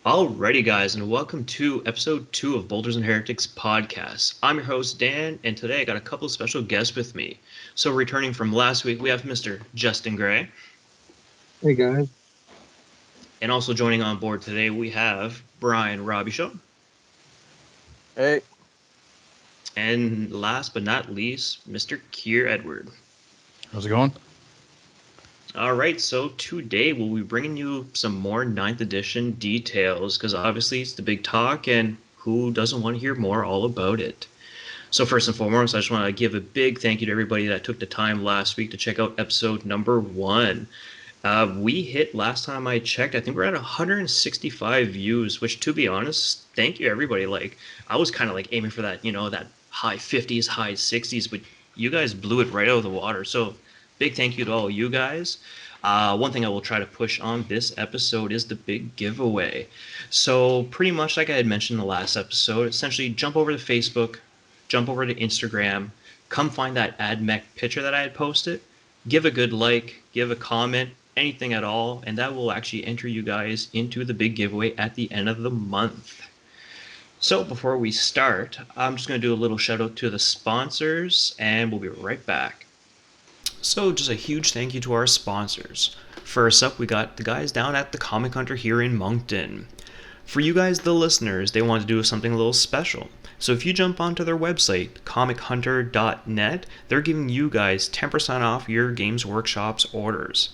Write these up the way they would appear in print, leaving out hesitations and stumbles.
Alrighty, guys, and welcome to episode 2 of Bolters and Heretics podcast. I'm your host, Dan, and today I got a couple of special guests with me. So, returning from last week, we have Mr. Justin Gray, Hey guys. and also joining on board today, we have Brian Robichaud, Hey, and last but not least, Mr. Keir Edward. How's it going? Alright, so today we'll be bringing you some more ninth edition details, because obviously it's the big talk, and who doesn't want to hear more all about it? So first and foremost, I just want to give a big thank you to everybody that took the time last week to check out episode number 1. We hit, last time I checked, I think we're at 165 views, which, to be honest, thank you everybody. Like, I was kind of like aiming for that, that high 50s, high 60s, but you guys blew it right out of the water. So big thank you to all you guys. One thing I will try to push on this episode is the big giveaway. So pretty much like I had mentioned in the last episode, essentially jump over to Facebook, jump over to Instagram, come find that AdMech picture that I had posted, give a good like, give a comment, anything at all, and that will actually enter you guys into the big giveaway at the end of the month. So before we start, I'm just going to do a little shout out to the sponsors, and we'll be right back. So just a huge thank you to our sponsors. First up, we got the guys down at the Comic Hunter here in Moncton. For you guys, the listeners, they want to do something a little special. So if you jump onto their website, comichunter.net, they're giving you guys 10% off your Games Workshop's orders.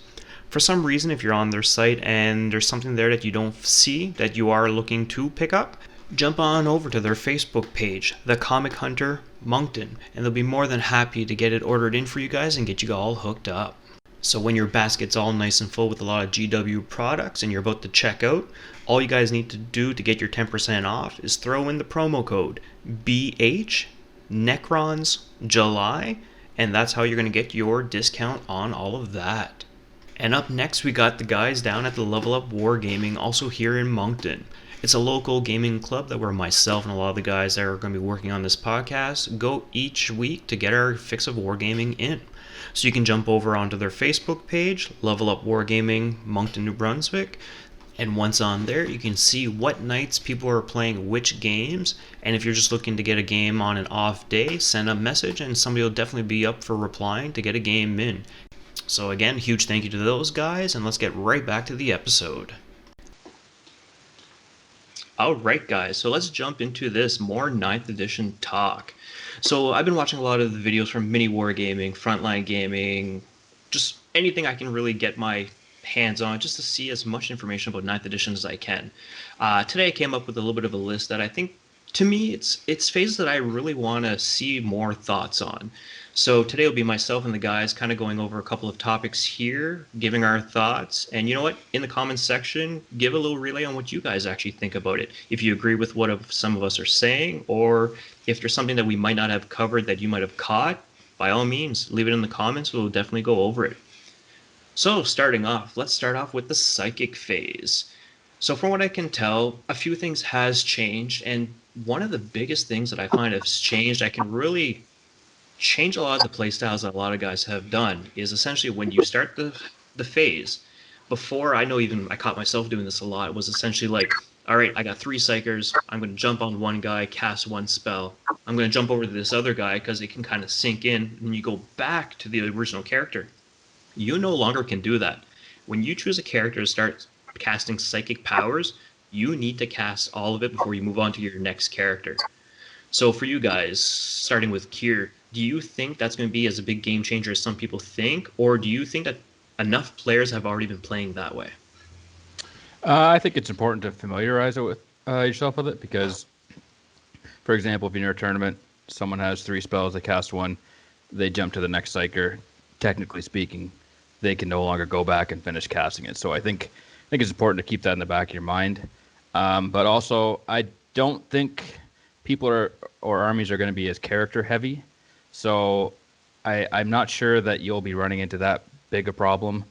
For some reason, if you're on their site and there's something there that you don't see that you are looking to pick up, jump on over to their Facebook page, The Comic Hunter Moncton, and they'll be more than happy to get it ordered in for you guys and get you all hooked up. So when your basket's all nice and full with a lot of GW products and you're about to check out, all you guys need to do to get your 10% off is throw in the promo code BH Necrons July, and that's how you're going to get your discount on all of that. And up next, we got the guys down at the Level Up Wargaming, also here in Moncton. It's a local gaming club that where myself and a lot of the guys that are going to be working on this podcast go each week to get our fix of wargaming in. So you can jump over onto their Facebook page, Level Up Wargaming Moncton, New Brunswick, and once on there, you can see what nights people are playing which games, and if you're just looking to get a game on an off day, send a message and somebody will definitely be up for replying to get a game in. So again, huge thank you to those guys, and let's get right back to the episode. Alright guys, so let's jump into this more 9th edition talk. So I've been watching a lot of the videos from Mini Wargaming, Frontline Gaming, just anything I can really get my hands on just to see as much information about 9th edition as I can. Today I came up with a little bit of a list that I think, to me, it's phases that I really want to see more thoughts on. So today will be myself and the guys kind of going over a couple of topics here, giving our thoughts. And you know what? In the comments section, give a little relay on what you guys actually think about it. If you agree with what some of us are saying, or if there's something that we might not have covered that you might have caught, by all means, leave it in the comments. We'll definitely go over it. So starting off, let's start off with the psychic phase. So from what I can tell, a few things has changed. And one of the biggest things that I find has changed, I can really change a lot of the playstyles that a lot of guys have done, is essentially when you start the phase, before, I know even I caught myself doing this a lot, was essentially like, all right, I got 3 psychers, I'm going to jump on one guy, cast 1 spell, I'm going to jump over to this other guy because it can kind of sink in, and you go back to the original character. You no longer can do that. When you choose a character to start casting psychic powers, you need to cast all of it before you move on to your next character. So for you guys, starting with Kier, do you think that's going to be as a big game changer as some people think, or do you think that enough players have already been playing that way? I think it's important to familiarize it with yourself with it because, for example, if you're in a tournament, someone has 3 spells, they cast 1, they jump to the next psyker. Technically speaking, they can no longer go back and finish casting it. So I think it's important to keep that in the back of your mind. But also, I don't think people or armies are going to be as character heavy. So I'm not sure that you'll be running into that big a problem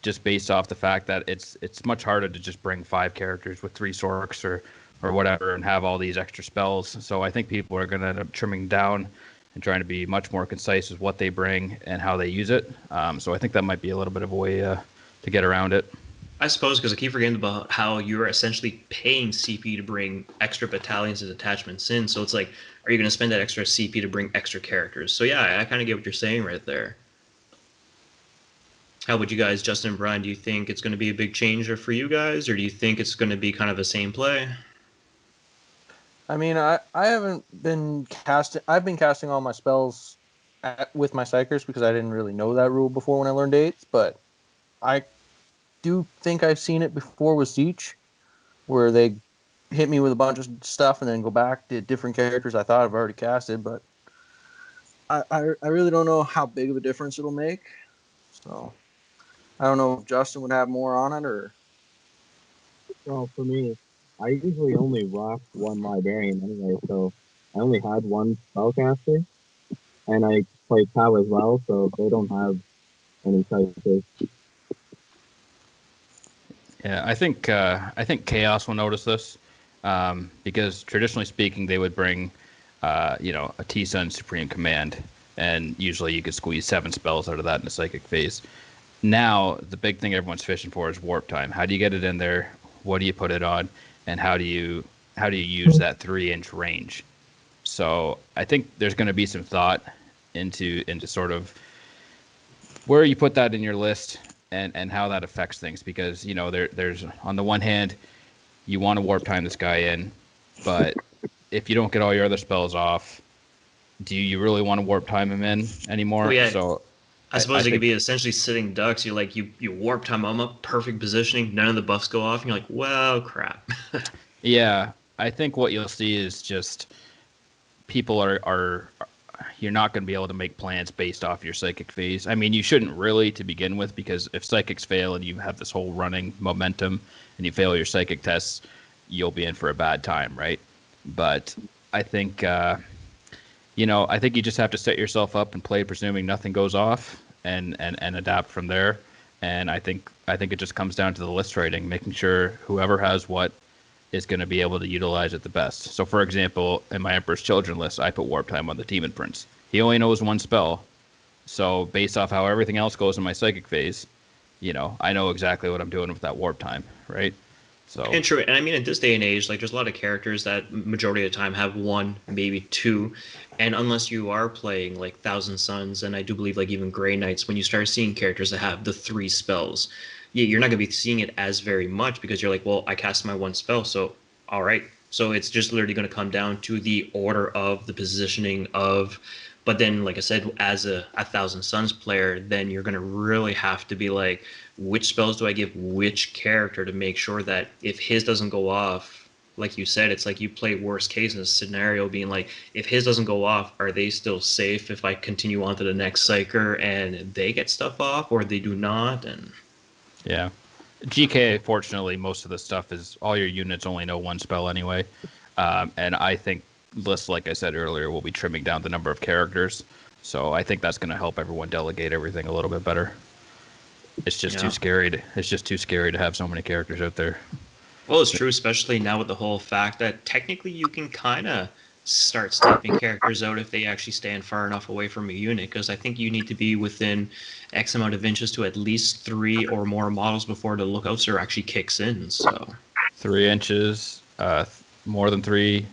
just based off the fact that it's much harder to just bring 5 characters with 3 sorks or whatever and have all these extra spells. So I think people are going to end up trimming down and trying to be much more concise with what they bring and how they use it. So I think that might be a little bit of a way to get around it. I suppose because I keep forgetting about how you're essentially paying CP to bring extra battalions and detachments in. So it's like, are you going to spend that extra CP to bring extra characters? So yeah, I kind of get what you're saying right there. How would you guys, Justin and Brian, do you think it's going to be a big changer for you guys, or do you think it's going to be kind of the same play? I mean, I haven't been casting. I've been casting all my spells with my psychers because I didn't really know that rule before when I learned eights. But I do think I've seen it before with Siege, where they hit me with a bunch of stuff and then go back to different characters I thought I've already casted. But I really don't know how big of a difference it'll make. So I don't know if Justin would have more on it or. Well, for me, I usually only rock one librarian anyway, so I only had one spellcaster, and I play Cow as well, so they don't have any psychic. Yeah, I think Chaos will notice this because traditionally speaking, they would bring a T-Sun Supreme Command, and usually you could squeeze 7 spells out of that in a Psychic phase. Now, the big thing everyone's fishing for is warp time. How do you get it in there? What do you put it on? And how do you use that 3-inch range? So I think there's going to be some thought into sort of where you put that in your list and how that affects things because there's on the one hand you want to warp time this guy in, but if you don't get all your other spells off, do you really want to warp time him in Well, anymore? yeah, So I I suppose it could think be essentially sitting ducks. You like you warp time them up, perfect positioning, none of the buffs go off, and you're like, well, crap. yeah, I think what you'll see is just people are you're not going to be able to make plans based off your psychic phase. I mean, you shouldn't really to begin with because if psychics fail and you have this whole running momentum and you fail your psychic tests, you'll be in for a bad time, right? But I think I think you just have to set yourself up and play presuming nothing goes off and adapt from there. And I think it just comes down to the list rating, making sure whoever has what is going to be able to utilize it the best. So, for example, in my Emperor's Children list, I put Warp Time on the Demon Prince. He only knows one spell, so based off how everything else goes in my Psychic phase, I know exactly what I'm doing with that Warp Time, right? So, And true, and I mean, in this day and age, like there's a lot of characters that majority of the time have one, maybe two, and unless you are playing like Thousand Suns, and I do believe like even Grey Knights, when you start seeing characters that have the 3 spells, you're not gonna be seeing it as very much because you're like, well, I cast my one spell, so all right. So it's just literally gonna come down to the order of the positioning of, but then like I said, as a Thousand Suns player, then you're gonna really have to be like, which spells do I give which character to make sure that if his doesn't go off, like you said, it's like you play worst case in a scenario being like, if his doesn't go off, are they still safe if I continue on to the next psyker and they get stuff off or they do not? And yeah. GK, fortunately, most of the stuff is all your units only know one spell anyway. And I think lists, like I said earlier, will be trimming down the number of characters. So I think that's going to help everyone delegate everything a little bit better. It's just too yeah. scary. It's just too scary to have so many characters out there. Well, it's true, especially now with the whole fact that technically you can kind of start sniping characters out if they actually stand far enough away from a unit, because I think you need to be within X amount of inches to at least 3 or more models before the lookouts actually kicks in. So 3 inches, more than three,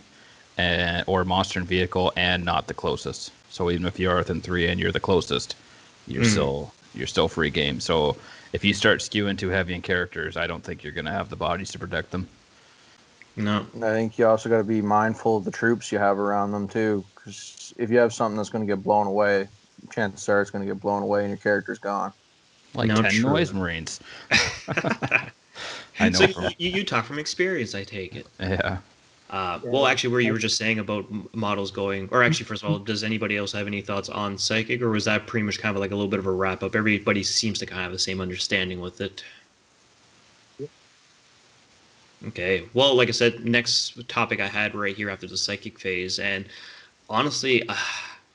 and or monster and vehicle, and not the closest. So even if you are within three and you're the closest, you're still free game. So if you start skewing too heavy in characters, I don't think you're going to have the bodies to protect them. no. I think you also got to be mindful of the troops you have around them too, because if you have something that's going to get blown away, chances are it's going to get blown away and your character's gone. Like No, 10 true. noise marines. I So know from you talk from experience, I take it. yeah. Yeah, Well, actually, where you were just saying about models going, or actually, first of all, does anybody else have any thoughts on Psychic, or was that pretty much kind of like a little bit of a wrap up? Everybody seems to kind of have the same understanding with it. Okay. Well, like I said, next topic I had right here after the Psychic phase, and honestly,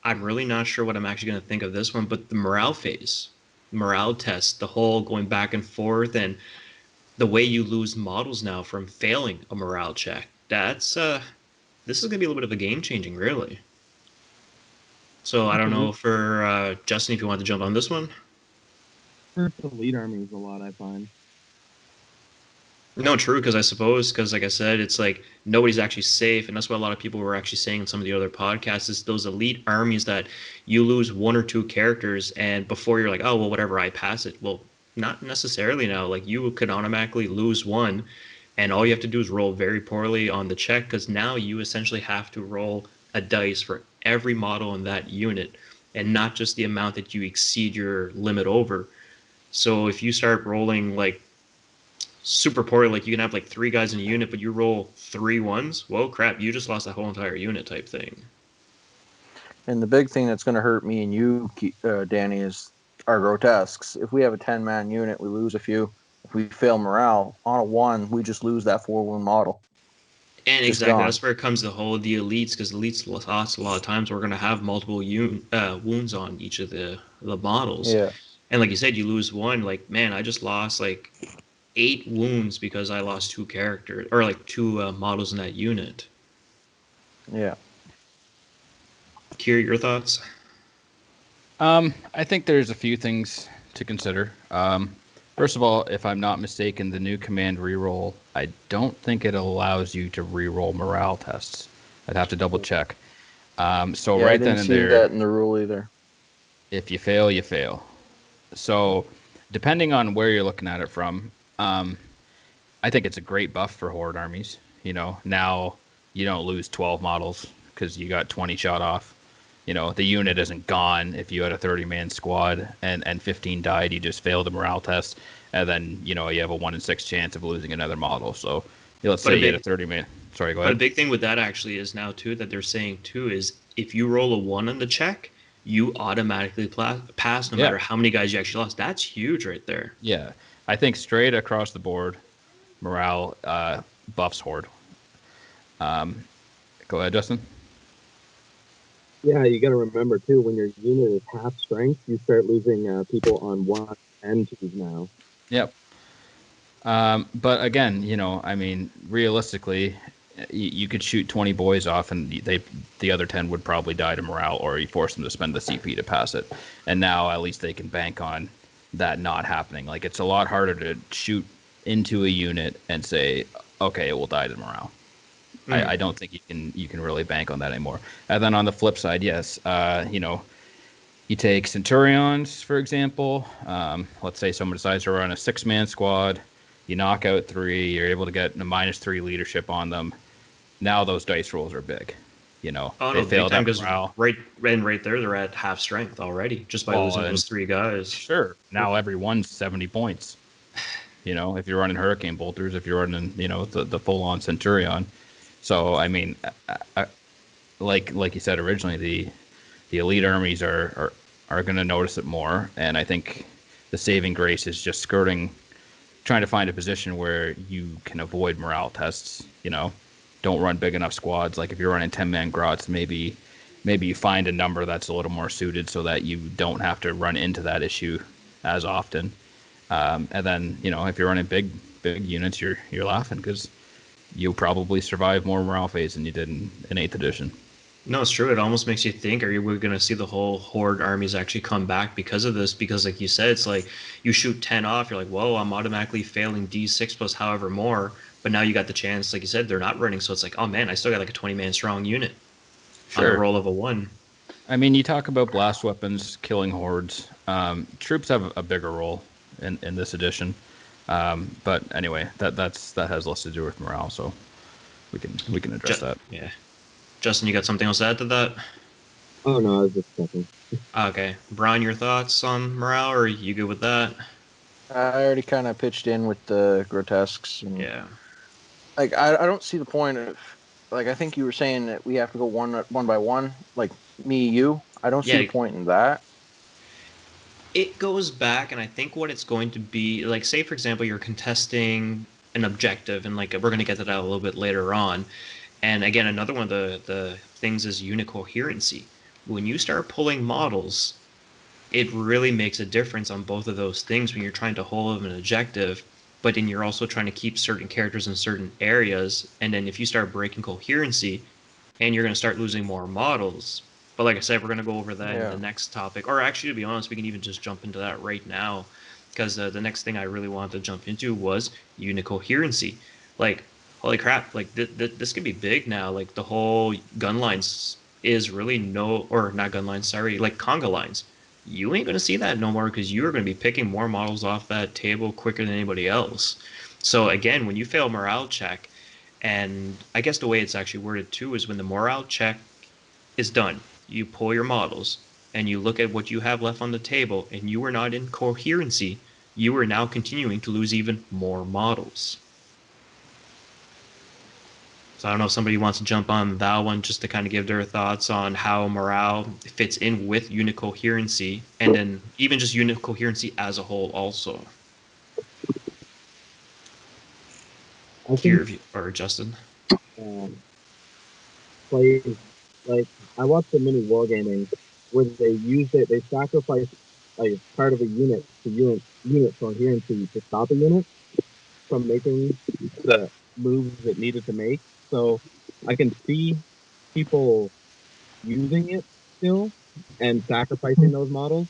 I'm really not sure what I'm actually going to think of this one, but the morale phase, morale test, the whole going back and forth, and the way you lose models now from failing a morale check. That's this is gonna be a little bit of a game changing, really. So I don't know for Justin if you want to jump on this one. hurts the lead armies a lot, I find. No, true, because I suppose, because like I said, it's like nobody's actually safe, and that's what a lot of people were actually saying in some of the other podcasts is those elite armies that you lose one or two characters, and before you're like, oh, well, whatever, I pass it. Well, not necessarily now. Like you could automatically lose one, and all you have to do is roll very poorly on the check, because now you essentially have to roll a dice for every model in that unit, and not just the amount that you exceed your limit over. So if you start rolling like super poorly. Like you can have like three guys in a unit, but you roll three ones. Whoa, crap! You just lost that whole entire unit type thing. And the big thing that's going to hurt me and you, Danny, is our grotesques. If we have a 10-man unit, we lose a few. If we fail morale on a 1, we just lose that 4-wound model. And Just exactly, gone. that's where it comes to the elites, because elites lost a lot of times. We're going to have multiple wounds on each of the models, Yeah. and like you said, you lose one. Like man, I just lost like 8 wounds because I lost two characters or like two models in that unit. Yeah. Kier, your thoughts? I think there's a few things to consider. First of all, if I'm not mistaken, the new command reroll, I don't think it allows you to reroll morale tests. I'd have to double check. So Yeah, I right then didn't and see there, that in the rule either. if you fail, you fail. So depending on where you're looking at it from, I think it's a great buff for horde armies. Now you don't lose 12 models because you got 20 shot off. The unit isn't gone if you had a 30-man squad and 15 died, you just failed the morale test, and then, you have a 1 in 6 chance of losing another model. So let's But say a you had a big 30-man. Sorry, go But a ahead. big thing with that actually is now too that they're saying too is if you roll a one on the check, you automatically pass no Yeah, matter how many guys you actually lost. That's huge right there. yeah. I think straight across the board, morale buffs horde. Go ahead, Justin. Yeah, you got to remember too when your unit is half strength, you start losing people on 1 and 2s now. Yep. But again, I mean, realistically, you could shoot 20 boys off, and the other 10 would probably die to morale, or you force them to spend the CP to pass it. And now at least they can bank on that not happening. Like it's a lot harder to shoot into a unit and say, okay, it will die to morale. Mm. I don't think you can really bank on that anymore. And then on the flip side, yes, you take Centurions, for example. Let's say someone decides to run a 6-man squad. You knock out 3. You're able to get a -3 leadership on them. Now those dice rolls are big. Oh They no, big failed time at because morale. right there they're at half strength already just by Well, losing and those three guys. sure, now everyone's 70 points. If you're running Hurricane Bolters, if you're running, the full-on Centurion. So, I mean, like you said originally, the elite armies are going to notice it more, and I think the saving grace is just trying to find a position where you can avoid morale tests. Don't run big enough squads. Like if you're running 10-man grots, maybe you find a number that's a little more suited so that you don't have to run into that issue as often. And then if you're running big units, you're laughing because you'll probably survive more morale phase than you did in 8th edition. No, it's true. It almost makes you think, are we going to see the whole horde armies actually come back because of this? Because, like you said, it's like you shoot 10 off, you're like, whoa, I'm automatically failing D6 plus however more. But now you got the chance, like you said, they're not running. So it's like, oh man, I still got like a 20-man strong unit on a Sure. roll of a 1. I mean, you talk about blast weapons killing hordes. Troops have a bigger role in this edition. But anyway, that has less to do with morale, so we can address that. Yeah. Justin, you got something else to add to that? Oh no, I was just checking. Okay. Brian, your thoughts on morale, or are you good with that? I already kind of pitched in with the grotesques. And, Yeah. like, I don't see the point of, like, I think you were saying that we have to go one by one, like me, you. I don't see Yeah, the point in that. it goes back, and I think what it's going to be, like, say, for example, you're contesting an objective, and, like, we're going to get to that a little bit later on. And again, another one of the things is unit coherency. When you start pulling models, it really makes a difference on both of those things when you're trying to hold an objective, but then you're also trying to keep certain characters in certain areas. And then if you start breaking coherency, and you're going to start losing more models. But like I said, we're going to go over that in the Yeah. next topic. Or actually, to be honest, we can even just jump into that right now. because the next thing I really wanted to jump into was unit coherency. Like, holy crap! Like this could be big now. Like the whole gun lines is really no, or not gun lines. Sorry, like conga lines. You ain't gonna see that no more because you are gonna be picking more models off that table quicker than anybody else. So again, when you fail morale check, and I guess the way it's actually worded too is when the morale check is done, you pull your models and you look at what you have left on the table, and you are not in coherency. You are now continuing to lose even more models. So I don't know if somebody wants to jump on that one just to kind of give their thoughts on how morale fits in with unit coherency, and then even just unit coherency as a whole also. I think Here, or Justin. um, play like I watched the mini wargaming where they used it. They sacrificed like part of a unit to unit coherency to stop a unit from making the moves it needed to make. So I can see people using it still and sacrificing those models.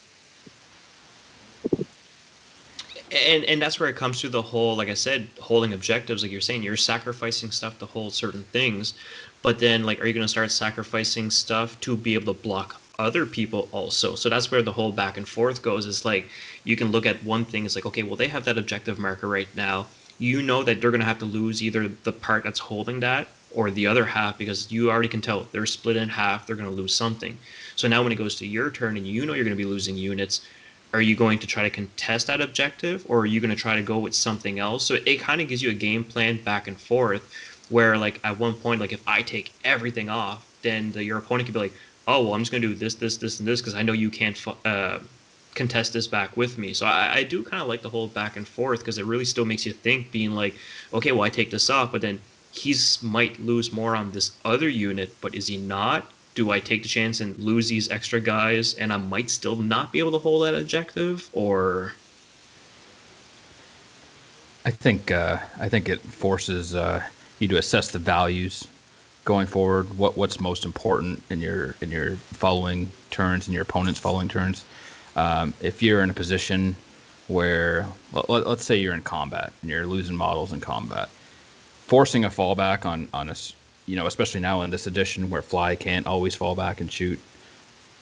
And that's where it comes to the whole, like I said, holding objectives. Like you're saying, you're sacrificing stuff to hold certain things, but then like, are you going to start sacrificing stuff to be able to block other people also? So that's where the whole back and forth goes. Is like you can look at one thing. It's like, okay, well they have that objective marker right now. You know that they're going to have to lose either the part that's holding that or the other half, because you already can tell they're split in half. They're going to lose something. So now when it goes to your turn and you know you're going to be losing units, are you going to try to contest that objective, or are you going to try to go with something else? So it kind of gives you a game plan back and forth where like at one point, like if I take everything off, then your opponent could be like, oh well, I'm just going to do this and this because I know you can't contest this back with me. So I do kind of like the whole back and forth because it really still makes you think, being like, okay, well I take this off, but then he's might lose more on this other unit, but is he not? Do I take the chance and lose these extra guys and I might still not be able to hold that objective? Or I think it forces you to assess the values going forward. What's most important in your following turns and your opponent's following turns. If you're in a position where let's say you're in combat and you're losing models in combat, forcing a fallback on us, you know, especially now in this edition where fly can't always fall back and shoot,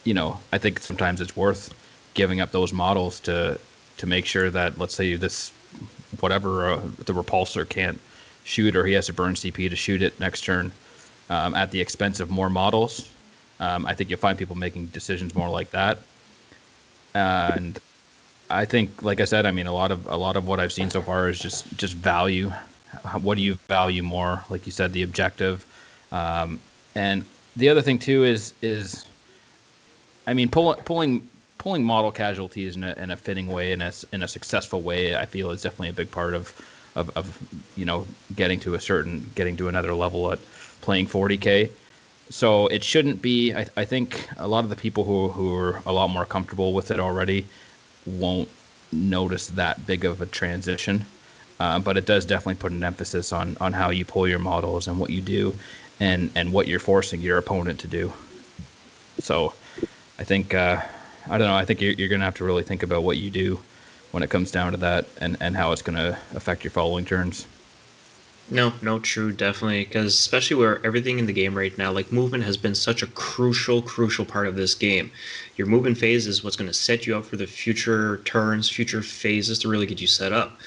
you know, I think sometimes it's worth giving up those models to make sure that, let's say this whatever the repulsor can't shoot, or he has to burn CP to shoot it next turn, at the expense of more models. I think you'll find people making decisions more like that, and I think, like I said, I mean, a lot of what I've seen so far is just value. What do you value more? Like you said, the objective, and the other thing too is I mean, pulling model casualties in a fitting way, in a successful way, I feel is definitely a big part of you know, getting to another level at playing 40K. So it shouldn't be. I think a lot of the people who are a lot more comfortable with it already won't notice that big of a transition. But it does definitely put an emphasis on how you pull your models and what you do, and what you're forcing your opponent to do. So I think I don't know. I think you're going to have to really think about what you do when it comes down to that, and how it's going to affect your following turns. no, no, true, definitely, because especially where everything in the game right now, like movement has been such a crucial part of this game. Your movement phase is what's going to set you up for the future turns, future phases to really get you set up.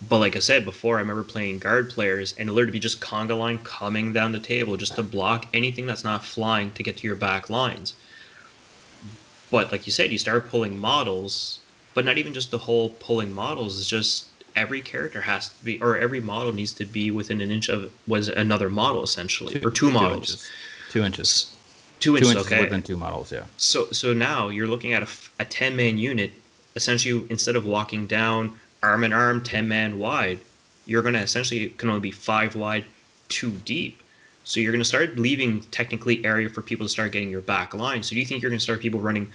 But like I said before, I remember playing guard players and it literally be just conga line coming down the table just to block anything that's not flying to get to your back lines. But like you said, you start pulling models, but not even just the whole pulling models. It's just every character has to be, or every model needs to be within an inch of was another model essentially, or two Two models. inches, 2 inches, 2 inches, 2 inches okay. within two models. Yeah. So now you're looking at a 10-man unit. Essentially, instead of walking down arm in arm 10-man wide, you're going to essentially can only be 5 wide, 2 deep. So you're going to start leaving technically area for people to start getting your back line. So do you think you're going to start people running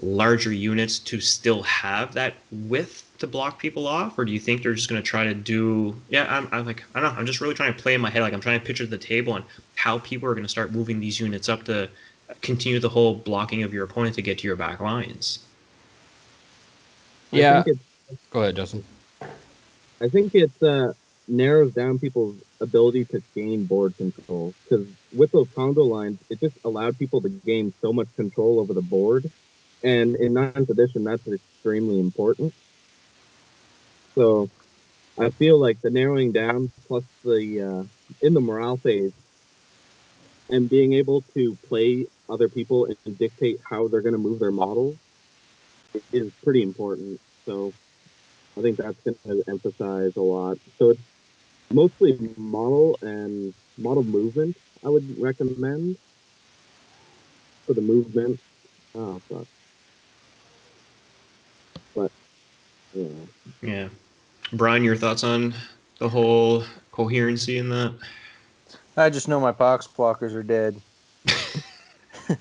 larger units to still have that width to block people off, or do you think they're just going to try to do? Yeah, I'm like, I don't know. I'm just really trying to play in my head. Like I'm trying to picture the table and how people are going to start moving these units up to continue the whole blocking of your opponent to get to your back lines. I Yeah. think it's Go ahead, Justin. I think it narrows down people's ability to gain board control because with those Congo lines, it just allowed people to gain so much control over the board, and in ninth edition, that's extremely important. So I feel like the narrowing down plus the in the morale phase and being able to play other people and dictate how they're going to move their models is pretty important. So I think that's going to emphasize a lot. So it's mostly model and model movement I would recommend for the movement. Oh, fuck. But yeah. Yeah. Brian, your thoughts on the whole coherency in that? I just know my box blockers are dead.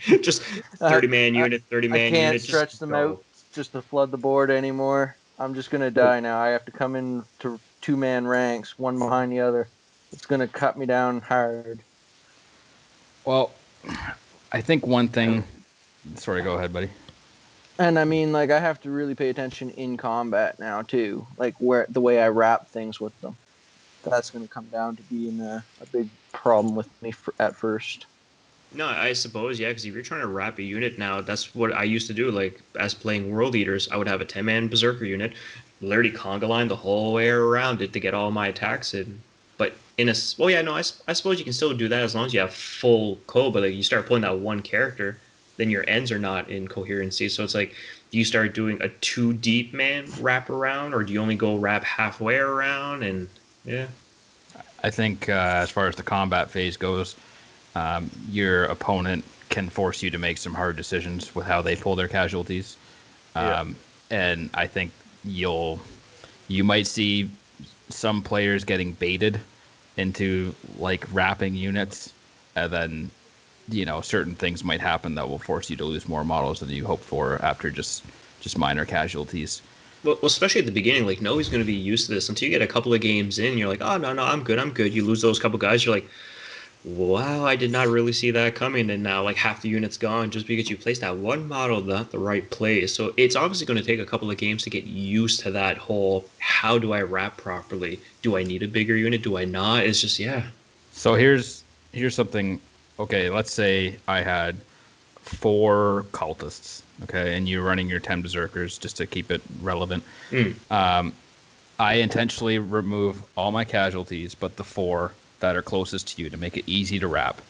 Just 30-man unit, I 30-man can't unit, just stretch them go. out just to flood the board anymore. I'm just gonna die now. I have to come in to 2-man ranks, one behind the other. It's gonna cut me down hard. Well, I think one thing. Sorry, go ahead, buddy. And I mean, like, I have to really pay attention in combat now too, like where the way I wrap things with them. That's gonna come down to being a big problem with me at first. No, I suppose, yeah, because if you're trying to wrap a unit now, that's what I used to do. Like, as playing World Eaters, I would have a 10-man Berserker unit, literally conga line the whole way around it to get all my attacks in. But well, yeah, no, I suppose you can still do that as long as you have full co, but like, you start pulling that one character, then your ends are not in coherency. So it's like, do you start doing a 2 deep man wrap around, or do you only go wrap halfway around? And yeah. I think as far as the combat phase goes, your opponent can force you to make some hard decisions with how they pull their casualties. And I think you might see some players getting baited into like wrapping units, and then certain things might happen that will force you to lose more models than you hoped for after just minor casualties. Well, especially at the beginning, like nobody's going to be used to this until you get a couple of games in. You're like, oh no, no, I'm good, I'm good. You lose those couple guys, you're like, wow, I did not really see that coming. And now, like half the unit's gone just because you placed that one model not the right place. So it's obviously going to take a couple of games to get used to that whole. How do I wrap properly? Do I need a bigger unit? Do I not? It's just yeah. So here's something. Okay, let's say I had 4 cultists. Okay, and you're running your 10 berserkers just to keep it relevant. Mm. I intentionally remove all my casualties, but the 4 that are closest to you to make it easy to wrap.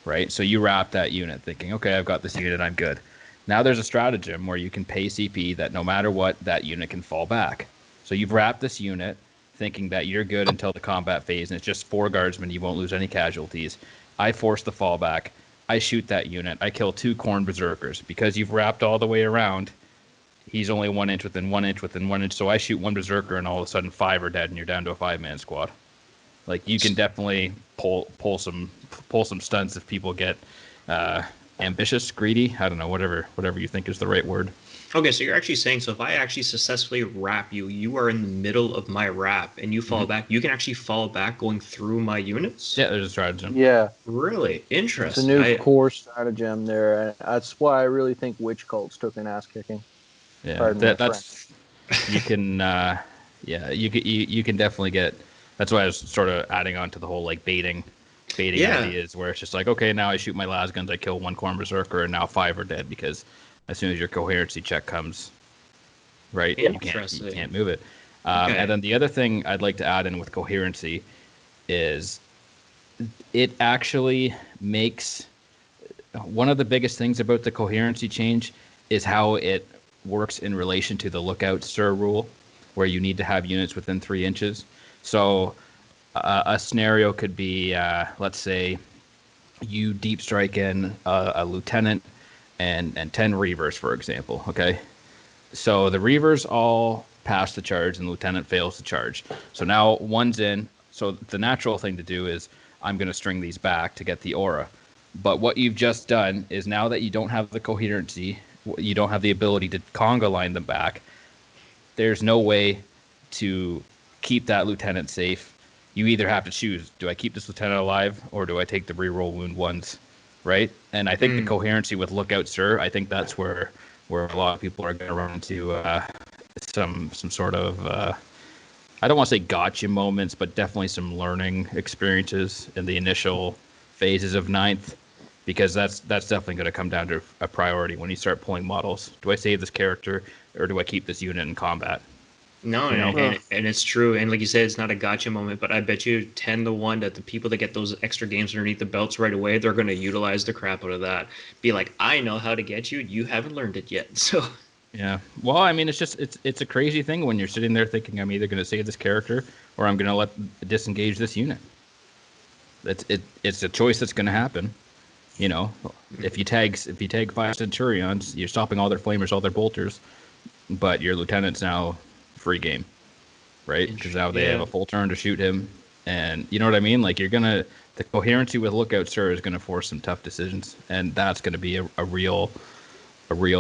Right, so you wrap that unit thinking, okay, I've got this unit, I'm good. Now there's a stratagem where you can pay CP that no matter what, that unit can fall back. So you've wrapped this unit thinking that you're good until the combat phase, and it's just 4 guardsmen, you won't lose any casualties. I force the fallback. I shoot that unit. I kill 2 corn berserkers. Because you've wrapped all the way around, he's only 1 inch within 1 inch within 1 inch. So I shoot 1 berserker, and all of a sudden 5 are dead, and you're down to a 5-man squad. Like you can definitely pull some stunts if people get ambitious, greedy. I don't know, whatever you think is the right word. Okay, so you're actually saying, so if I actually successfully wrap you, you are in the middle of my wrap and you fall back, you can actually fall back going through my units? Yeah, there's a stratagem. Yeah. Really? Interesting. It's a new core stratagem there. That's why I really think witch cults took an ass kicking. Yeah, that's you can you can definitely get. That's why I was sort of adding on to the whole like baiting ideas where it's just like, okay, now I shoot my las guns, I kill 1 corn berserker, and now 5 are dead because as soon as your coherency check comes, right, you can't move it. Okay. And then the other thing I'd like to add in with coherency is it actually makes one of the biggest things about the coherency change is how it works in relation to the lookout sir rule, where you need to have units within 3 inches. So a scenario could be, let's say, you deep strike in a lieutenant and 10 reavers, for example. Okay, so the reavers all pass the charge and the lieutenant fails the charge. So now one's in. So the natural thing to do is I'm going to string these back to get the aura. But what you've just done is now that you don't have the coherency, you don't have the ability to conga line them back. There's no way to keep that lieutenant safe. You either have to choose, do I keep this lieutenant alive or do I take the reroll wound ones, right? And I think the coherency with lookout sir, I think that's where a lot of people are going to run into some sort of I don't want to say gotcha moments, but definitely some learning experiences in the initial phases of ninth, because that's definitely going to come down to a priority when you start pulling models. Do I save this character or do I keep this unit in combat? No, You know? and it's true. And like you said, it's not a gotcha moment, but I bet you 10 to 1 that the people that get those extra games underneath the belts right away, they're going to utilize the crap out of that. Be like, I know how to get you. You haven't learned it yet. So, Yeah. Well, I mean, it's a crazy thing when you're sitting there thinking I'm either going to save this character or I'm going to disengage this unit. It's a choice that's going to happen. You know, if you tag 5 Centurions, you're stopping all their flamers, all their bolters, but your lieutenant's now free game, right? Because now they have yeah. a full turn to shoot him, and you know what I mean. Like the coherency with Lookout Sir is gonna force some tough decisions, and that's gonna be a real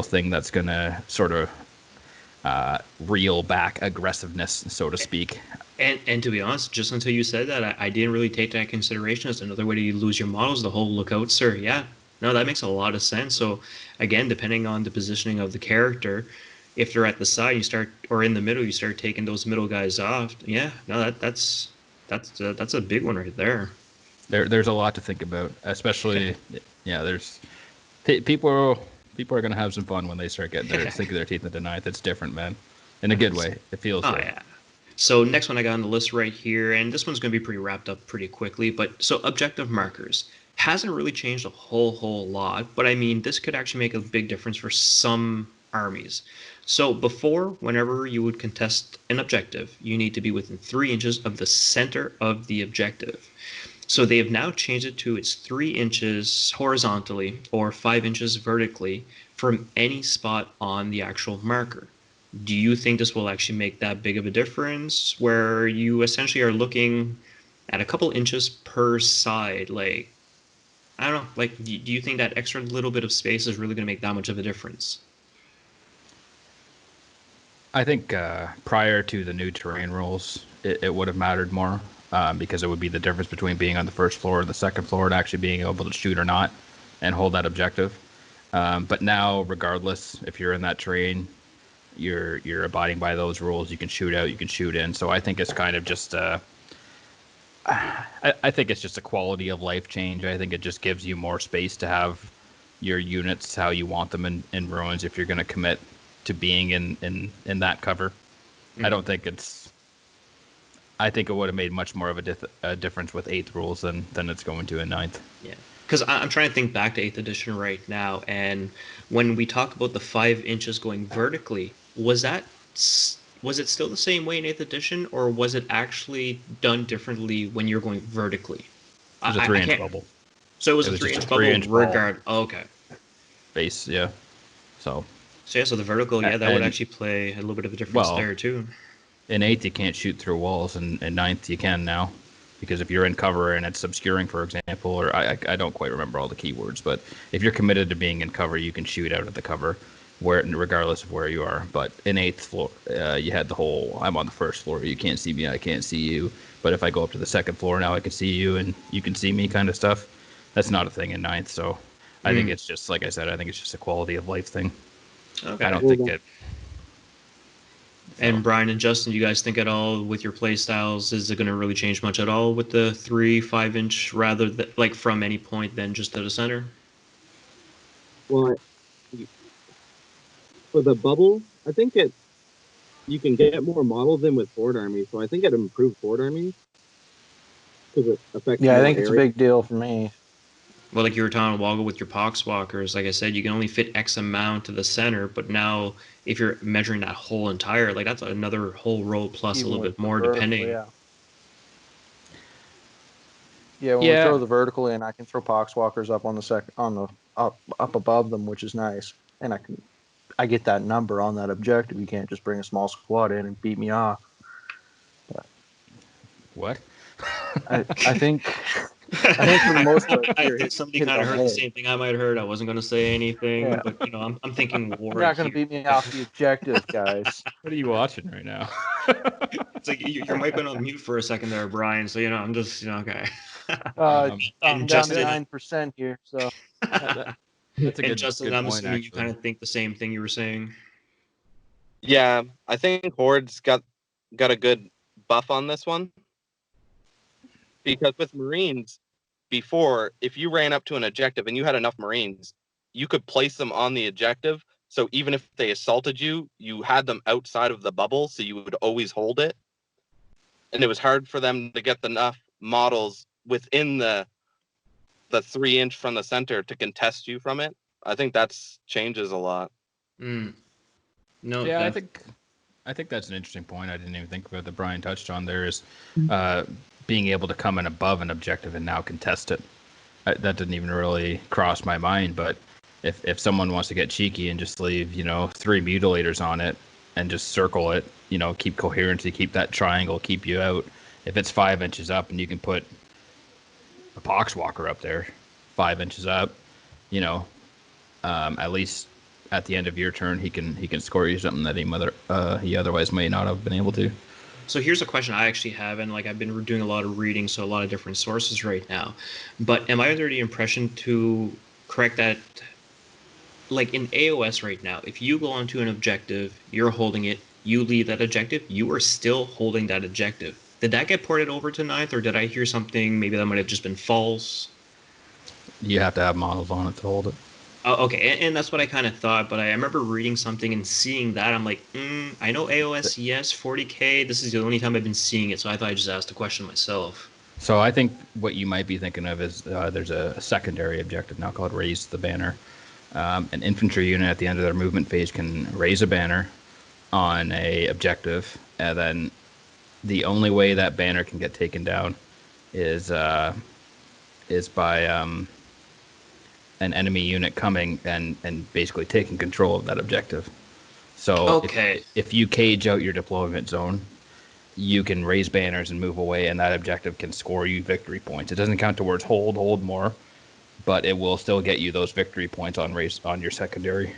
thing that's gonna sort of reel back aggressiveness, so to speak. And to be honest, just until you said that, I didn't really take that into consideration as another way to lose your models, the whole lookout, sir. Yeah. No, that makes a lot of sense. So again, depending on the positioning of the character, if they're at the side, you start or in the middle, you start taking those middle guys off. Yeah, no, that's a big one right there. There's a lot to think about, especially yeah. There's people are gonna have some fun when they start getting their sink their teeth into ninth. It's different, man, in a good way. It feels Oh good. yeah. So next one I got on the list right here, and this one's going to be pretty wrapped up pretty quickly. But so objective markers hasn't really changed a whole lot, but I mean this could actually make a big difference for some armies. So before, whenever you would contest an objective, you need to be within 3 inches of the center of the objective. So they have now changed it to it's 3 inches horizontally or 5 inches vertically from any spot on the actual marker. Do you think this will actually make that big of a difference where you essentially are looking at a couple inches per side? Like, I don't know, like, do you think that extra little bit of space is really going to make that much of a difference? I think prior to the new terrain rules, it would have mattered more because it would be the difference between being on the first floor or the second floor and actually being able to shoot or not and hold that objective. But now, regardless, if you're in that terrain, you're abiding by those rules. You can shoot out, you can shoot in. So I think it's kind of just I think it's just a quality of life change. I think it just gives you more space to have your units how you want them in ruins if you're going to commit to being in that cover. I don't think it's. I think it would have made much more of a difference with eighth rules than it's going to in ninth. Yeah. Because I'm trying to think back to 8th edition right now, and when we talk about the 5 inches going vertically, was it still the same way in 8th edition, or was it actually done differently when you're going vertically? It was a I 3 inch can't. bubble. So it was It a was three just a inch bubble 3 inch ball regard. Oh, okay. base, yeah. So So yeah, so the vertical, yeah, that would and actually play a little bit of a difference well, there too. in eighth you can't shoot through walls, and in ninth you can now, because if you're in cover and it's obscuring, for example, or I don't quite remember all the keywords, but if you're committed to being in cover, you can shoot out of the cover, where regardless of where you are. But in eighth floor, you had the whole I'm on the first floor, you can't see me, I can't see you. But if I go up to the second floor, now I can see you and you can see me, kind of stuff. That's not a thing in ninth. So I think it's just like I said. I think it's just a quality of life thing. I Okay. don't think it. So. And Brian and Justin, you guys think at all with your play styles, is it going to really change much at all with the 5 inch rather than like from any point than just to the center? Well, for the bubble, I think you can get more models in with Horde armies, so I think it improves Horde armies because it affects Yeah, I more think it's a area. big deal for me. Well, like you were talking Woggle with your poxwalkers, like I said, you can only fit X amount to the center, but now if you're measuring that whole entire, like that's another whole row plus a Even little with bit the more vertical, depending. yeah. Yeah, when we Yeah, throw the vertical in, I can throw poxwalkers up on the up above them, which is nice, and I get that number on that objective. You can't just bring a small squad in and beat me off. But what? I think I think for the most part, I you're think somebody hit it kind of on the heard the head. same thing I might have heard. I wasn't going to say anything, Yeah, but I'm thinking war you're right not going to here. beat me off the objective, guys. What are you watching right now? It's like your mic went on mute for a second there, Brian. So I'm just okay. um, I'm And down to Justin, 9% here, so that, that's a and good Justin, I'm point assuming you actually. kind of think the same thing you were saying. Yeah, I think Horde's got a good buff on this one. Because with Marines, before, if you ran up to an objective and you had enough Marines, you could place them on the objective. So even if they assaulted you, you had them outside of the bubble, so you would always hold it. And it was hard for them to get enough models within the 3-inch from the center to contest you from it. I think that's changes a lot. Mm. No, Yeah, that I think that's an interesting point. I didn't even think about that Brian touched on there is being able to come in above an objective and now contest it. That didn't even really cross my mind, but if someone wants to get cheeky and just leave, 3 mutilators on it and just circle it, keep coherency, keep that triangle, keep you out. If it's 5 inches up and you can put a poxwalker up there, 5 inches up, at least at the end of your turn, he can score you something that he otherwise may not have been able to. So here's a question I actually have, and like I've been doing a lot of reading, so a lot of different sources right now. But am I under the impression to correct that, like in AOS right now, if you go onto an objective, you're holding it, you leave that objective, you are still holding that objective. Did that get ported over to ninth, or did I hear something? Maybe that might have just been false. You have to have models on it to hold it. Oh, okay, and that's what I kind of thought, but I remember reading something and seeing that. I'm like, I know AOS, yes, 40K. This is the only time I've been seeing it, so I thought I just asked the question myself. So I think what you might be thinking of is there's a secondary objective now called Raise the Banner. An infantry unit at the end of their movement phase can raise a banner on a objective, and then the only way that banner can get taken down is by an enemy unit coming and basically taking control of that objective. So Okay. if you cage out your deployment zone, you can raise banners and move away, and that objective can score you victory points. It doesn't count towards hold more, but it will still get you those victory points on your secondary.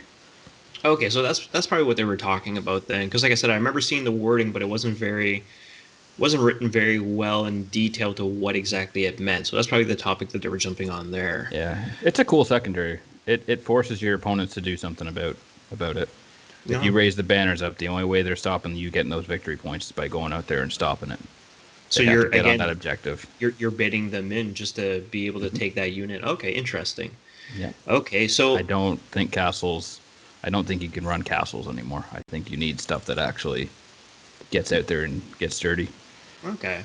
Okay, so that's probably what they were talking about then, because like I said, I remember seeing the wording, but it wasn't written very well in detail to what exactly it meant. So that's probably the topic that they were jumping on there. Yeah, it's a cool secondary. It forces your opponents to do something about it. If you No. raise the banners up, the only way they're stopping you getting those victory points is by going out there and stopping it. So They have you're to get on that again objective. you're bidding them in just to be able to take that unit. Okay, interesting. Yeah. Okay, I so don't think castles. I don't think you can run castles anymore. I think you need stuff that actually gets out there and gets dirty. okay.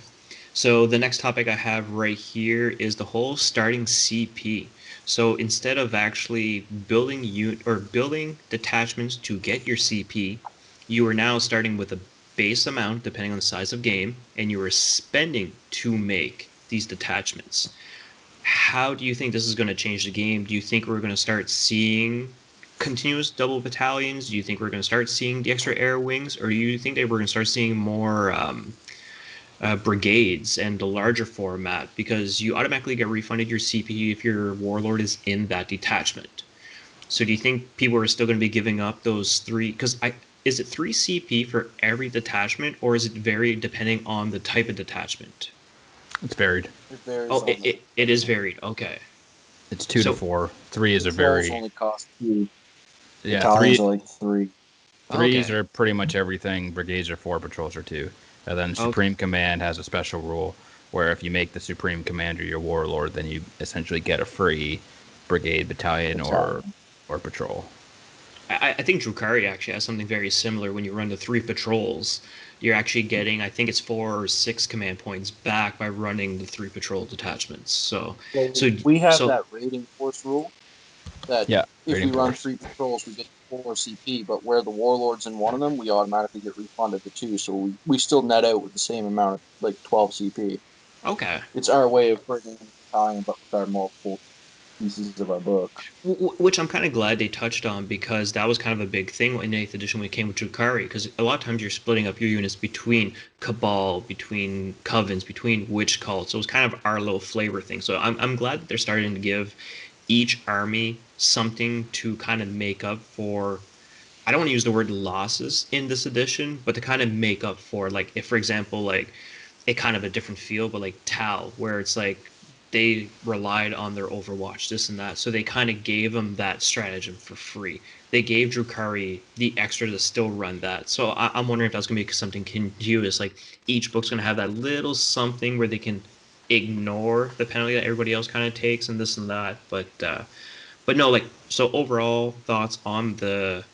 So the next topic I have right here is the whole starting CP. So instead of actually building detachments to get your CP, you are now starting with a base amount depending on the size of game, and you are spending to make these detachments. How do you think this is going to change the game? Do you think we're going to start seeing continuous double battalions? Do you think we're going to start seeing the extra air wings, or do you think that we're going to start seeing more brigades and the larger format, because you automatically get refunded your CP if your warlord is in that detachment? So do you think people are still going to be giving up those three? Because I is it 3 CP for every detachment, or is it varied depending on the type of detachment? It's varied. It varies Oh, on it is varied. Okay. It's 2 to So 4. 3 is a patrols very only cost 2. yeah. Battalions Three are like 3. threes okay. are pretty much everything. Brigades are 4. Patrols are 2. And then Okay. Supreme Command has a special rule where if you make the Supreme Commander your warlord, then you essentially get a free brigade, battalion, or patrol. I think Drukari actually has something very similar. When you run the 3 patrols, you're actually getting, I think it's 4 or 6 command points back by running the 3 patrol detachments. So, We have so that raiding force rule that Yeah, if we rating run force. 3 patrols, we get 4 CP, but where the warlord's in one of them, we automatically get refunded the 2, so we still net out with the same amount of, like, 12 CP. okay. It's our way of bringing the battalion, but with our multiple pieces of our book. Which I'm kind of glad they touched on, because that was kind of a big thing in 8th edition when it came with Drukari, because a lot of times you're splitting up your units between Cabal, between Covens, between Witch Cults. So it was kind of our little flavor thing. So I'm glad that they're starting to give each army something to kind of make up for. I don't want to use the word losses in this edition, but to kind of make up for, like, if for example, like, it kind of a different feel, but like Tal, where it's like they relied on their Overwatch, this and that. So they kind of gave them that stratagem for free. They gave Drukari the extra to still run that. So I'm wondering if that's going to be something continuous. Like each book's going to have that little something where they can ignore the penalty that everybody else kind of takes and this and that. But no, like so overall thoughts on the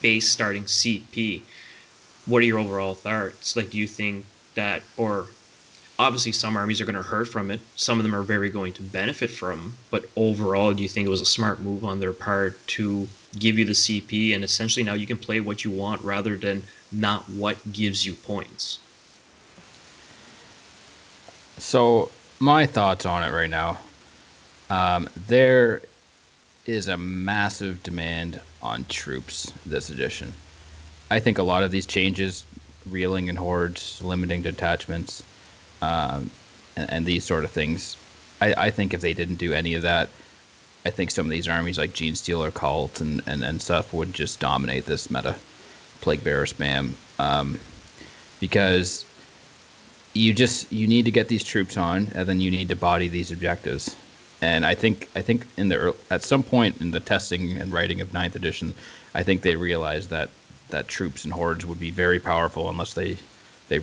base starting CP. What are your overall thoughts? Like, do you think that, or obviously some armies are going to hurt from it, some of them are very going to benefit from, but overall, do you think it was a smart move on their part to give you the CP and essentially now you can play what you want rather than not what gives you points? So my thoughts on it right now, there is a massive demand on troops this edition. I think a lot of these changes, reeling in hordes, limiting detachments, and these sort of things, I think if they didn't do any of that, I think some of these armies like Gene Stealer Cult and stuff would just dominate this meta. Plague Bearer spam. Because you need to get these troops on, and then you need to body these objectives. And I think in at some point in the testing and writing of 9th edition, I think they realized that troops and hordes would be very powerful unless they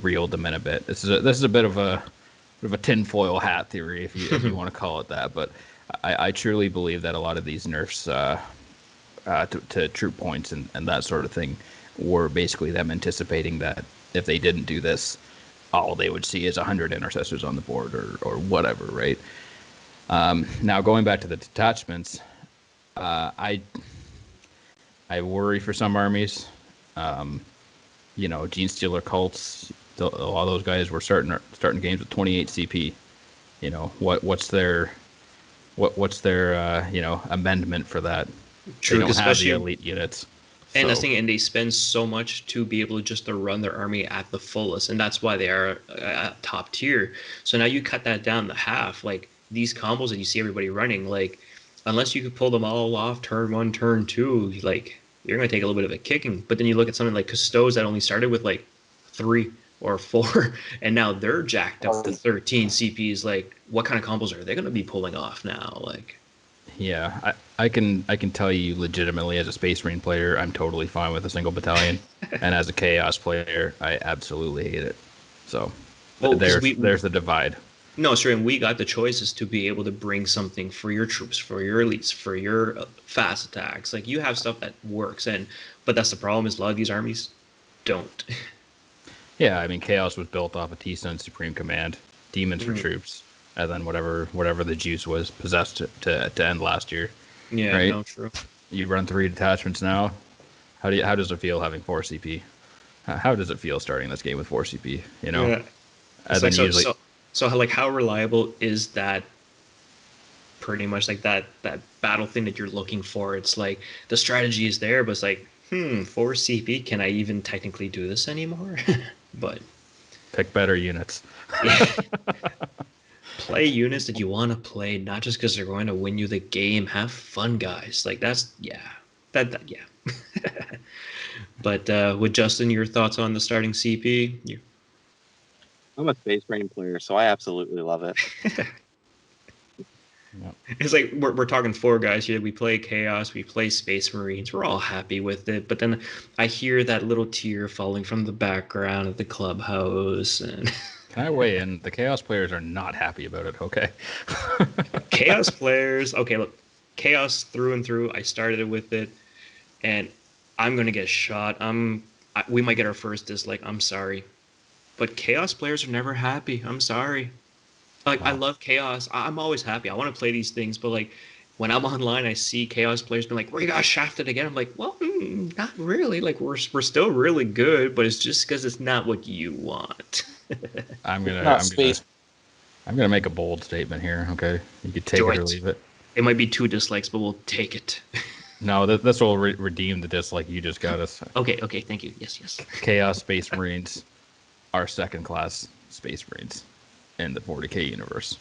reeled them in a bit. This is a bit of a tinfoil hat theory, if you want to call it that. But I truly believe that a lot of these nerfs to troop points and that sort of thing were basically them anticipating that if they didn't do this, all they would see is 100 intercessors on the board or whatever, right? Now going back to the detachments, I worry for some armies. Gene Stealer cults, a lot of those guys were starting games with 28 CP. What's their amendment for that? True, They don't have the especially elite units. and So, I think, and they spend so much to be able to run their army at the fullest, and that's why they are at top tier. So now you cut that down to half. Like these combos that you see everybody running, like unless you could pull them all off turn one, turn two, like you're going to take a little bit of a kicking. But then you look at something like Custodes that only started with like 3 or 4, and now they're jacked up to 13 CPs. Like, what kind of combos are they going to be pulling off now? Like, yeah, I can tell you legitimately as a Space Marine player, I'm totally fine with a single battalion, and as a Chaos player, I absolutely hate it. So well, because there's the divide. no, sure, and we got the choices to be able to bring something for your troops, for your elites, for your fast attacks. Like you have stuff that works, and but that's the problem is a lot of these armies don't. Yeah, I mean Chaos was built off of T-Sun Supreme Command, demons for Mhm. troops, and then whatever the juice was possessed to end last year, Yeah, right? no, true. You run 3 detachments now. How does it feel having 4 CP? How does it feel starting this game with 4 CP? Yeah, it's And like then usually like how reliable is that? Pretty much like that battle thing that you're looking for. It's like the strategy is there, but it's like, 4 CP, can I even technically do this anymore? But pick better units. yeah, play units that you want to play, not just because they're going to win you the game. Have fun, guys. Like that's yeah, that yeah. But with Justin, your thoughts on the starting CP? I'm a Space Marine player, so I absolutely love it. Yep. It's like we're talking 4 guys here. We play Chaos, we play Space Marines. We're all happy with it. But then I hear that little tear falling from the background of the clubhouse, and Can I weigh in? The Chaos players are not happy about it. Okay. Chaos players. Okay, look, Chaos through and through. I started with it, and I'm gonna get shot. We might get our first dislike. I'm sorry, but Chaos players are never happy. I'm sorry. Like I Wow. love Chaos. I'm always happy. I want to play these things, but like when I'm online, I see Chaos players being like, "We got shafted again." I'm like, "Well, not really. Like we're still really good, but it's just because it's not what you want." I'm gonna Not I'm gonna space. I'm gonna make a bold statement here. Okay, you could take Do it or it. leave it. It might be 2 dislikes, but we'll take it. No, this will redeem the dislike you just got us. Okay. Okay. Thank you. Yes. Yes. Chaos Space Marines are second class Space Marines in the 40K universe.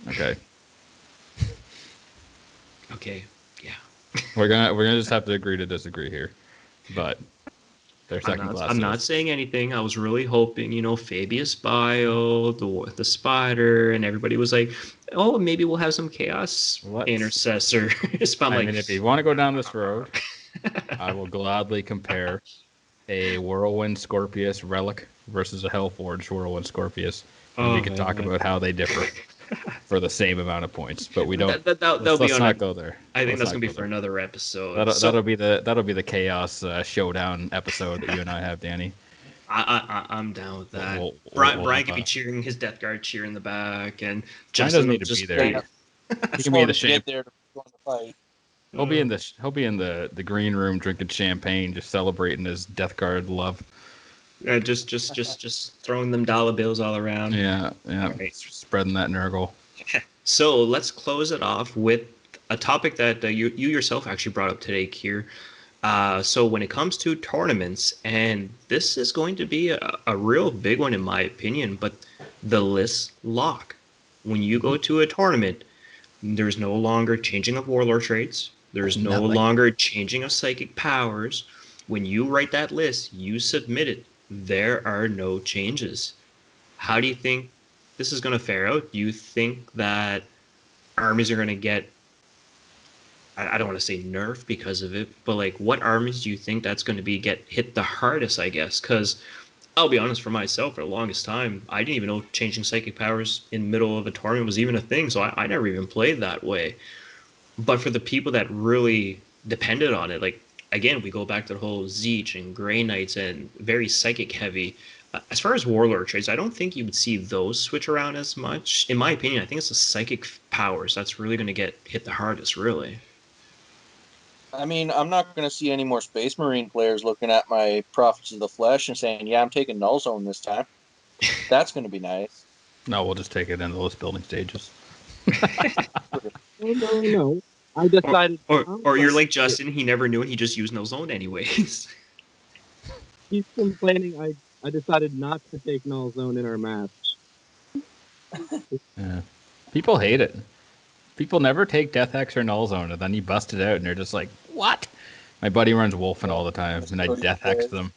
Okay, Okay. Yeah. we're gonna just have to agree to disagree here, but their second class I'm not citizens. saying anything. I was really hoping, Fabius Bio, the spider, and everybody was like, "Oh, maybe we'll have some chaos Let's. intercessor." But I'm I like, mean, if you want to go down this road, I will gladly compare a Whirlwind Scorpius relic versus a Hellforged Whirlwind Scorpius, and we oh could talk man, about how they differ for the same amount of points. But we don't. that'll be Let's on a. not go there. I think Let's that's not gonna be go for there. another episode. That'll So be the chaos showdown episode that you and I have, Danny. I'm down with We'll, that. we'll, we'll, Brian we'll, could be cheering his Death Guard cheer in the back, and Brian Justin doesn't will need to be just there. be. He can be in the to get champ. there to join the fight. He'll be in the green room drinking champagne, just celebrating his Death Guard love. Just throwing them dollar bills all around. Yeah, All right. spreading that Nurgle. So let's close it off with a topic that you yourself actually brought up today, Kier. So when it comes to tournaments, and this is going to be a real big one in my opinion, but the list lock. When you go to a tournament, there's no longer changing of warlord traits. There's no Nothing. longer changing of psychic powers. When you write that list, you submit it. There are no changes. How do you think this is going to fare out? Do you think that armies are going to get, I don't want to say nerfed because of it, but like what armies do you think that's going to be get hit the hardest, I guess? Because I'll be honest, for myself, for the longest time, I didn't even know changing psychic powers in the middle of a tournament was even a thing, so I never even played that way. But for the people that really depended on it, like again, we go back to the whole Zeech and Grey Knights and very psychic heavy. As far as warlord traits, I don't think you would see those switch around as much. In my opinion, I think it's the psychic powers that's really going to get hit the hardest, really. I mean, I'm not going to see any more Space Marine players looking at my Prophets of the Flesh and saying, "Yeah, I'm taking Null Zone this time." That's going to be nice. No, we'll just take it into those building stages. No. I decided. Or you're like Justin, he never knew and he just used no zone anyways. He's complaining. I decided not to take Null Zone in our match. Yeah. People hate it. People never take Death Hex or Null Zone, and then you bust it out, and they're just like, "What?" My buddy runs Wolfen all the time, and I Death Hexed them.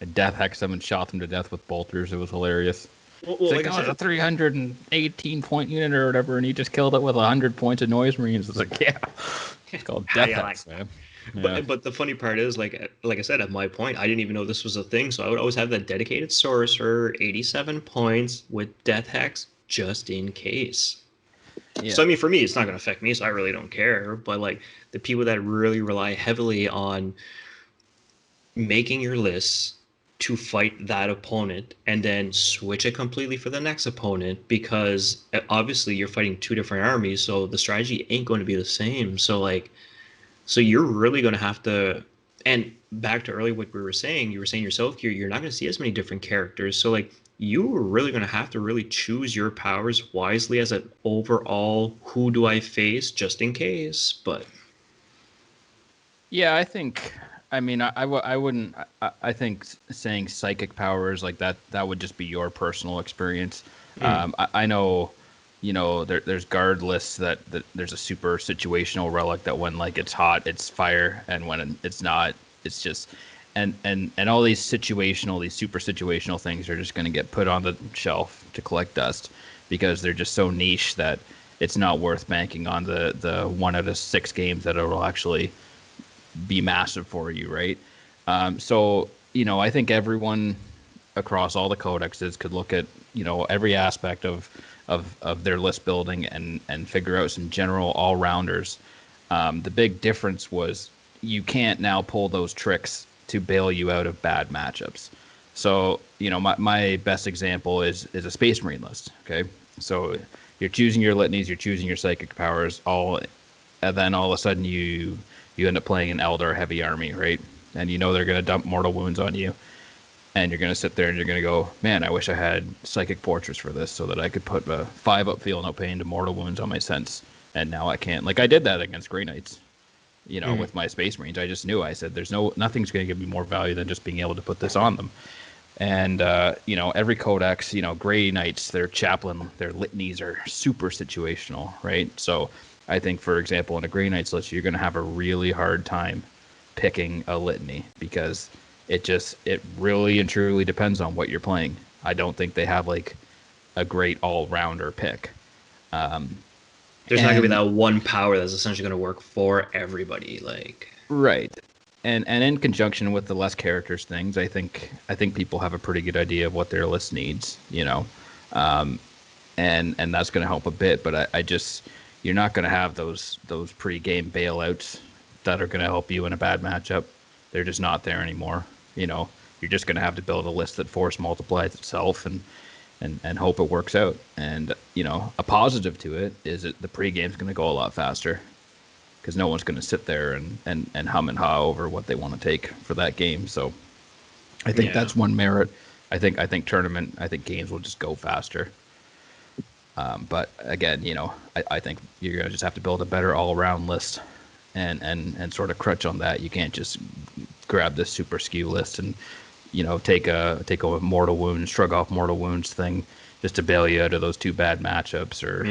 I Death Hexed them and shot them to death with bolters. It was hilarious. Well, It's like like, I oh, it's a said, 318 point unit or whatever, and he just killed it with 100 points of Noise Marines. It's like, yeah, it's called Death Yeah, Hex, man. But the funny part is, like I said, at my point, I didn't even know this was a thing. So I would always have that dedicated sorcerer, 87 points with Death Hex, just in case. Yeah. So I mean, for me, it's not going to affect me, so I really don't care. But like the people that really rely heavily on making your lists to fight that opponent and then switch it completely for the next opponent, because obviously you're fighting two different armies, so the strategy ain't going to be the same. So you're really going to have to, and back to earlier what we were saying, you were saying yourself, you're not going to see as many different characters. So like you are really going to have to really choose your powers wisely as an overall, who do I face just in case. But Yeah, I think. I mean, I wouldn't. I think saying psychic powers like that would just be your personal experience. I know, there's guard lists that there's a super situational relic that when like it's hot, it's fire, and when it's not, it's just. And all these super situational things are just going to get put on the shelf to collect dust because they're just so niche that it's not worth banking on the 1 out of 6 games that it'll actually be massive for you, right? So I think everyone across all the codexes could look at every aspect of their list building and figure out some general all rounders. The big difference was you can't now pull those tricks to bail you out of bad matchups. So my best example is a Space Marine list. Okay, so you're choosing your litanies, you're choosing your psychic powers, and then all of a sudden you end up playing an Eldar heavy army, right? And they're going to dump mortal wounds on you. And you're going to sit there and you're going to go, man, I wish I had Psychic Fortress for this so that I could put a 5-up feel no pain to mortal wounds on my sense. And now I can't. Like I did that against Grey Knights, with my Space Marines. I just knew, I said, nothing's going to give me more value than just being able to put this on them. And, every codex, Grey Knights, their chaplain, their litanies are super situational, right? So I think, for example, in a Grey Knights list, you're going to have a really hard time picking a litany because It really and truly depends on what you're playing. I don't think they have like a great all rounder pick. Um, There's not gonna be and that one power that's essentially gonna work for everybody. Like, right. And in conjunction with the less characters things, I think people have a pretty good idea of what their list needs, um, and that's going to help a bit. But I just you're not going to have those pre-game bailouts that are going to help you in a bad matchup. They're just not there anymore. You're just going to have to build a list that force multiplies itself and hope it works out. And a positive to it is that the pre-game's going to go a lot faster because no one's going to sit there and hum and haw over what they want to take for that game. So I think yeah, that's one merit. I think games will just go faster. But again, I think you're gonna just have to build a better all-around list, and sort of crutch on that. You can't just grab this super skew list and take a mortal wounds, shrug off mortal wounds thing just to bail you out of those two bad matchups, or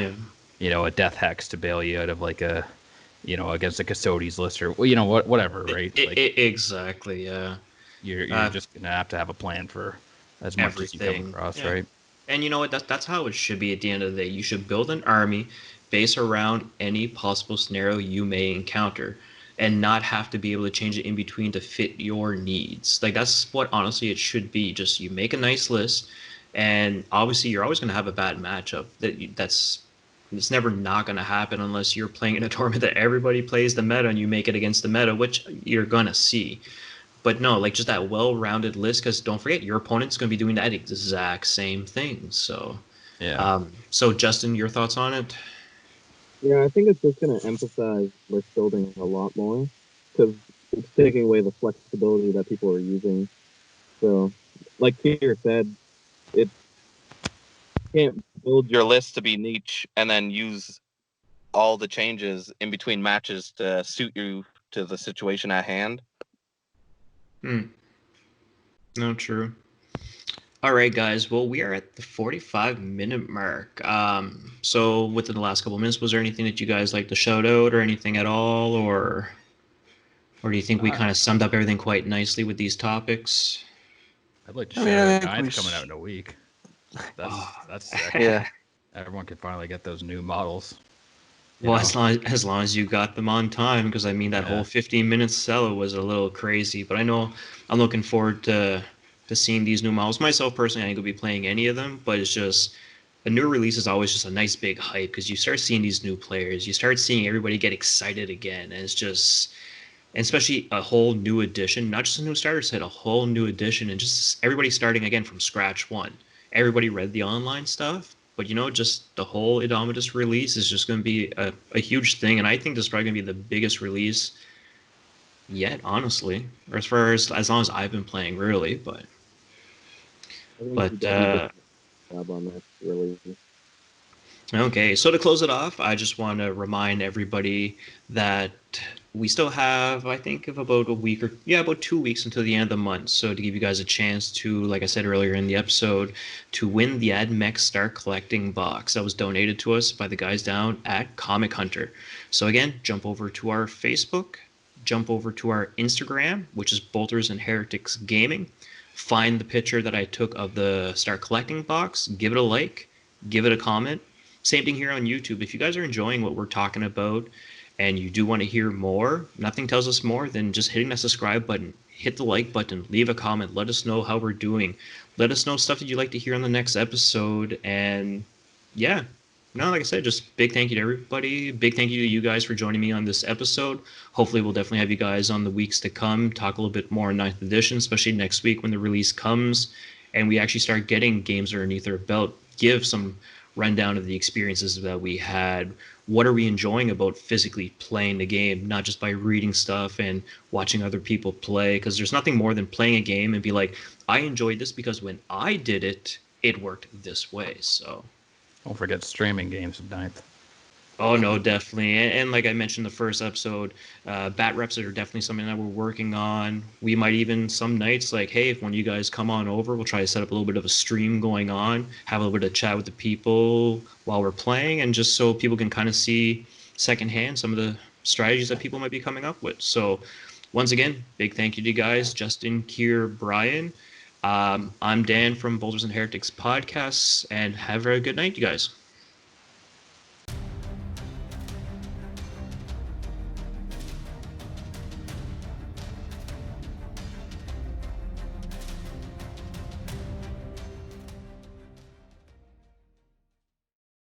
yeah, a death hex to bail you out of like a against a custodies list, or whatever, right? Like exactly, yeah. you're Uh, just gonna have to have a plan for as much as you come Everything, across, yeah. right? And you know what? That's how it should be at the end of the day. You should build an army based around any possible scenario you may encounter and not have to be able to change it in between to fit your needs. Like that's what honestly it should be. Just you make a nice list and obviously you're always going to have a bad matchup. That's it's never not going to happen unless you're playing in a tournament that everybody plays the meta and you make it against the meta, which you're going to see. But no, like just that well-rounded list, because don't forget your opponent's going to be doing that exact same thing. So, Yeah. so Justin, your thoughts on it? Yeah, I think it's just going to emphasize list building a lot more because it's taking away the flexibility that people are using. So, like Peter said, it can't build Your list to be niche and then use all the changes in between matches to suit you to the situation at hand. Hmm. No, true. All right, guys. Well, we are at the 45-minute mark. So within the last couple of minutes, was there anything that you guys like to shout out or anything at all, or do you think we I, kind of summed up everything quite nicely with these topics? I'd like to I mean, shout out I think we. Ninth coming out in a week. That's sick. Yeah. Everyone can finally get those new models. You Well, know? as long as you got them on time, because I mean that whole Yeah. 15 minutes sell was a little crazy. But I know I'm looking forward to seeing these new models. Myself personally, I ain't gonna be playing any of them, but it's just a new release is always just a nice big hype because you start seeing these new players, you start seeing everybody get excited again, and it's just, and especially a whole new edition, not just a new starter set, a whole new edition, and just everybody starting again from scratch one. Everybody read the online stuff, but just the whole Indomitus release is just going to be a huge thing, and I think this is probably going to be the biggest release yet, honestly, or as long as I've been playing, really. But I think but EW did a good job on this, really. Okay, so to close it off, I just want to remind everybody that we still have, I think, of about a week or, yeah, about 2 weeks until the end of the month. So to give you guys a chance to, like I said earlier in the episode, to win the AdMech Star Collecting box that was donated to us by the guys down at Comic Hunter. So again, jump over to our Facebook, jump over to our Instagram, which is Bolters and Heretics Gaming. Find the picture that I took of the Star Collecting box, give it a like, give it a comment. Same thing here on YouTube. If you guys are enjoying what we're talking about and you do want to hear more, nothing tells us more than just hitting that subscribe button, hit the like button, leave a comment, let us know how we're doing. Let us know stuff that you'd like to hear on the next episode. And yeah, no, like I said, just big thank you to everybody. Big thank you to you guys for joining me on this episode. Hopefully, we'll definitely have you guys on the weeks to come, talk a little bit more on Ninth Edition, especially next week when the release comes and we actually start getting games underneath our belt. Give some rundown of the experiences that we had. What are we enjoying about physically playing the game, not just by reading stuff and watching other people play? Because there's nothing more than playing a game and be like, I enjoyed this because when I did it, it worked this way. So, Don't forget streaming games of Ninth. oh no, definitely. And like I mentioned in the first episode, bat reps are definitely something that we're working on. We might even some nights like, hey, if one of you guys come on over, we'll try to set up a little bit of a stream going on, have a little bit of chat with the people while we're playing, and just so people can kind of see secondhand some of the strategies that people might be coming up with. So Once again, big thank you to you guys, Justin, Kier, Brian. I'm Dan from Bolters and Heretics podcasts, and have a good night, you guys.